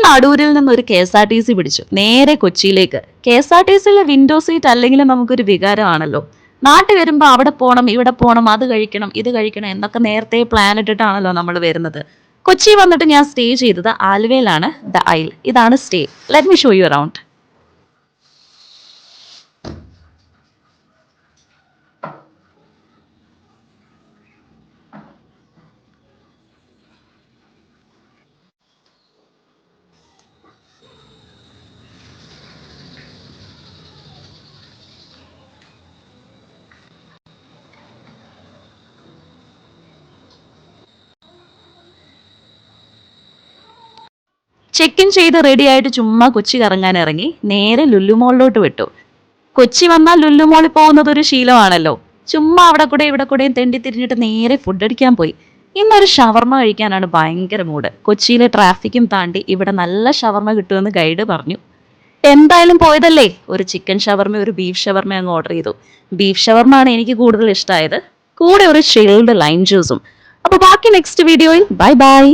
ഇന്ന് അടൂരിൽ നിന്ന് ഒരു KSRTC പിടിച്ചു നേരെ കൊച്ചിയിലേക്ക്. KSRTCയിലെ വിൻഡോ സീറ്റ് അല്ലെങ്കിലും നമുക്കൊരു വികാരമാണല്ലോ. നാട്ടിൽ വരുമ്പോൾ അവിടെ പോകണം, ഇവിടെ പോകണം, അത് കഴിക്കണം, ഇത് കഴിക്കണം എന്നൊക്കെ നേരത്തെ പ്ലാൻ ഇട്ടിട്ടാണല്ലോ നമ്മൾ വരുന്നത്. കൊച്ചി വന്നിട്ട് ഞാൻ സ്റ്റേ ചെയ്തത് ആലുവയിലാണ്. ദ ഐൽ, ഇതാണ് stay. Let me show you around. Check in ചെയ്ത് റെഡി ആയിട്ട് ചുമ്മാ കൊച്ചി കറങ്ങാൻ ഇറങ്ങി. നേരെ ലുലു മോളിലോട്ട് വിട്ടു. കൊച്ചി വന്നാൽ ലുലു മോളിൽ പോകുന്നത് ഒരു ശീലമാണല്ലോ. ചുമ്മാ അവിടെ കൂടെ ഇവിടെ കൂടെയും തെണ്ടി തിരിഞ്ഞിട്ട് നേരെ ഫുഡ് അടിക്കാൻ പോയി. ഇന്നൊരു ഷവർമ കഴിക്കാനാണ് ഭയങ്കര മൂഡ്. കൊച്ചിയിലെ ട്രാഫിക്കും താണ്ടി ഇവിടെ നല്ല ഷവർമ കിട്ടുമെന്ന് ഗൈഡ് പറഞ്ഞു. എന്തായാലും പോയതല്ലേ, ഒരു ചിക്കൻ ഷവർമ ഒരു ബീഫ് ഷവർമ അങ്ങ് ഓർഡർ ചെയ്തു. ബീഫ് ഷവർമ ആണ് എനിക്ക് കൂടുതൽ ഇഷ്ടമായത്, കൂടെ ഒരു ചിൽഡ് ലൈം ജ്യൂസും. അപ്പോൾ ബാക്കി നെക്സ്റ്റ് വീഡിയോയിൽ. Bye bye.